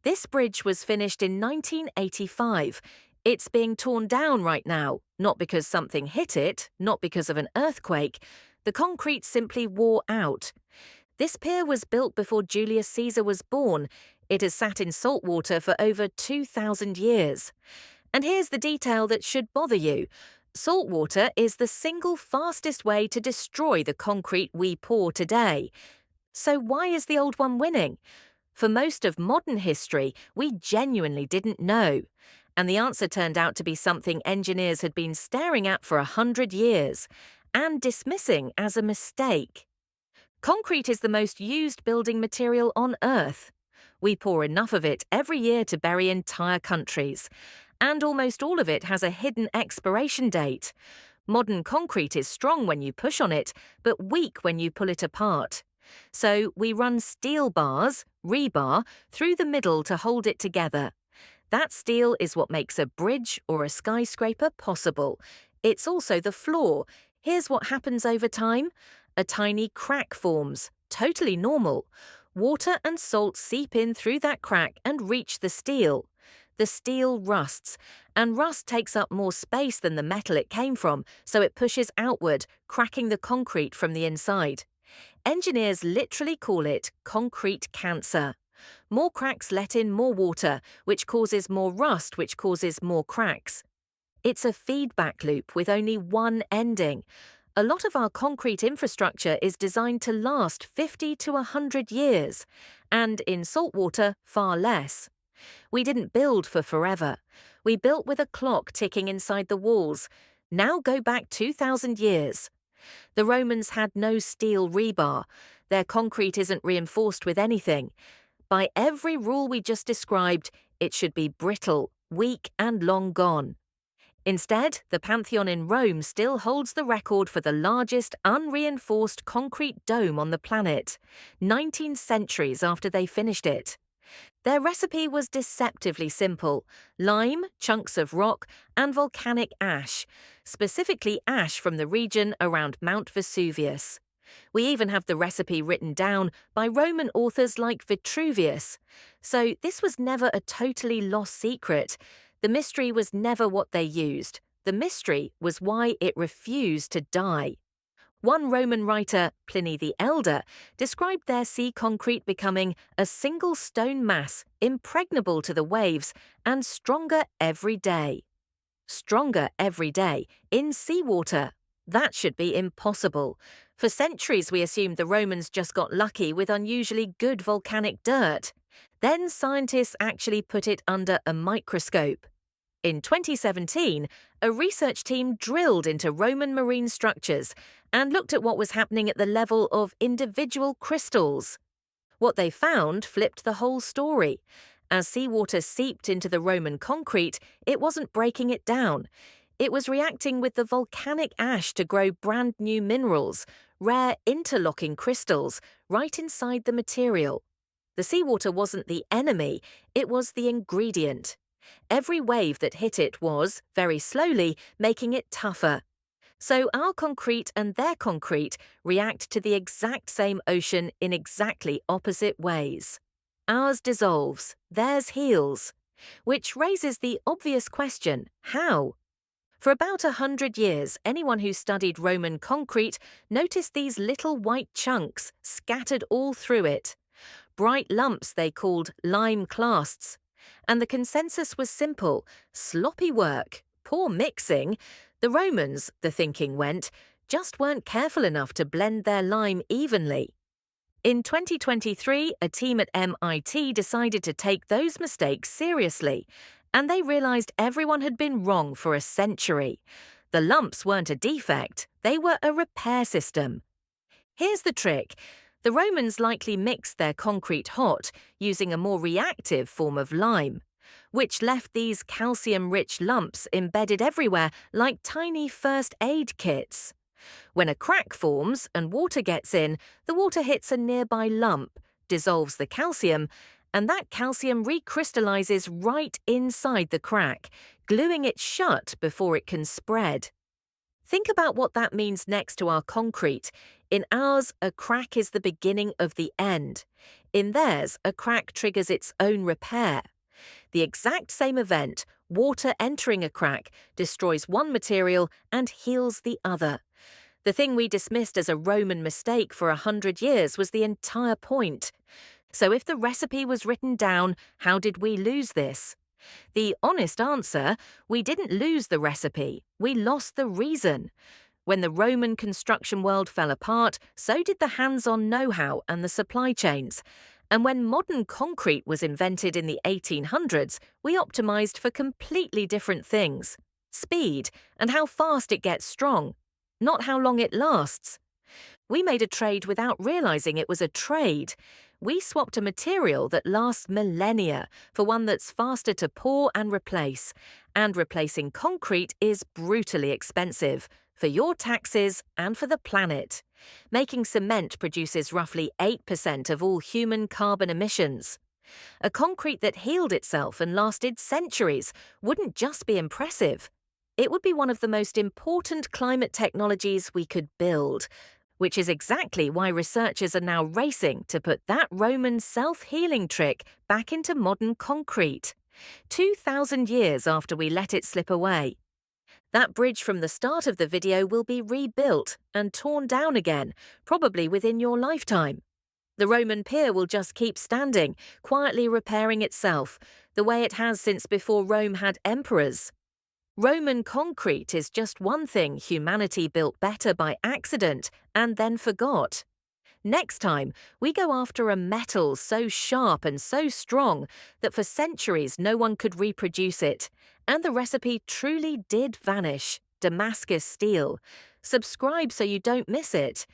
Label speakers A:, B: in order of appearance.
A: This bridge was finished in 1985. It's being torn down right now, not because something hit it, not because of an earthquake. The concrete simply wore out. This pier was built before Julius Caesar was born. It has sat in salt water for over 2,000 years. And here's the detail that should bother you. Salt water is the single fastest way to destroy the concrete we pour today. So why is the old one winning? For most of modern history, we genuinely didn't know. And the answer turned out to be something engineers had been staring at for 100 years and dismissing as a mistake. Concrete is the most used building material on Earth. We pour enough of it every year to bury entire countries. And almost all of it has a hidden expiration date. Modern concrete is strong when you push on it, but weak when you pull it apart. So we run steel bars, rebar, through the middle to hold it together. That steel is what makes a bridge or a skyscraper possible. It's also the floor. Here's what happens over time. A tiny crack forms, totally normal. Water and salt seep in through that crack and reach the steel. The steel rusts, and rust takes up more space than the metal it came from, so it pushes outward, cracking the concrete from the inside. Engineers literally call it concrete cancer. More cracks let in more water, which causes more rust, which causes more cracks. It's a feedback loop with only one ending. A lot of our concrete infrastructure is designed to last 50 to 100 years, and in saltwater, far less. We didn't build for forever. We built with a clock ticking inside the walls. Now go back 2,000 years. The Romans had no steel rebar. Their concrete isn't reinforced with anything. By every rule we just described, it should be brittle, weak, and long gone. Instead, the Pantheon in Rome still holds the record for the largest unreinforced concrete dome on the planet, 19 centuries after they finished it. Their recipe was deceptively simple: lime, chunks of rock, and volcanic ash, specifically ash from the region around Mount Vesuvius. We even have the recipe written down by Roman authors like Vitruvius. So this was never a totally lost secret. The mystery was never what they used. The mystery was why it refused to die. One Roman writer, Pliny the Elder, described their sea concrete becoming a single stone mass, impregnable to the waves, and stronger every day. Stronger every day in seawater. That should be impossible. For centuries we assumed the Romans just got lucky with unusually good volcanic dirt. Then scientists actually put it under a microscope. In 2017, a research team drilled into Roman marine structures and looked at what was happening at the level of individual crystals. What they found flipped the whole story. As seawater seeped into the Roman concrete, it wasn't breaking it down. It was reacting with the volcanic ash to grow brand new minerals, rare interlocking crystals, right inside the material. The seawater wasn't the enemy, it was the ingredient. Every wave that hit it was, very slowly, making it tougher. So our concrete and their concrete react to the exact same ocean in exactly opposite ways. Ours dissolves, theirs heals. Which raises the obvious question, how? For about 100 years, anyone who studied Roman concrete noticed these little white chunks scattered all through it. Bright lumps they called lime clasts. And the consensus was simple: sloppy work, poor mixing. The Romans, the thinking went, just weren't careful enough to blend their lime evenly. In 2023, a team at MIT decided to take those mistakes seriously, and they realized everyone had been wrong for a century. The lumps weren't a defect, they were a repair system. Here's the trick. The Romans likely mixed their concrete hot, using a more reactive form of lime, which left these calcium-rich lumps embedded everywhere like tiny first aid kits. When a crack forms and water gets in, the water hits a nearby lump, dissolves the calcium, and that calcium recrystallizes right inside the crack, gluing it shut before it can spread. Think about what that means next to our concrete. In ours, a crack is the beginning of the end. In theirs, a crack triggers its own repair. The exact same event, water entering a crack, destroys one material and heals the other. The thing we dismissed as a Roman mistake for 100 years was the entire point. So if the recipe was written down, how did we lose this? The honest answer, we didn't lose the recipe, we lost the reason. When the Roman construction world fell apart, so did the hands-on know-how and the supply chains. And when modern concrete was invented in the 1800s, we optimized for completely different things. Speed and how fast it gets strong, not how long it lasts. We made a trade without realizing it was a trade. We swapped a material that lasts millennia for one that's faster to pour and replace. And replacing concrete is brutally expensive for your taxes and for the planet. Making cement produces roughly 8% of all human carbon emissions. A concrete that healed itself and lasted centuries wouldn't just be impressive. It would be one of the most important climate technologies we could build, which is exactly why researchers are now racing to put that Roman self-healing trick back into modern concrete. 2,000 years after we let it slip away. That bridge from the start of the video will be rebuilt and torn down again, probably within your lifetime. The Roman pier will just keep standing, quietly repairing itself, the way it has since before Rome had emperors. Roman concrete is just one thing humanity built better by accident and then forgot. Next time, we go after a metal so sharp and so strong that for centuries no one could reproduce it, and the recipe truly did vanish. Damascus steel. Subscribe so you don't miss it.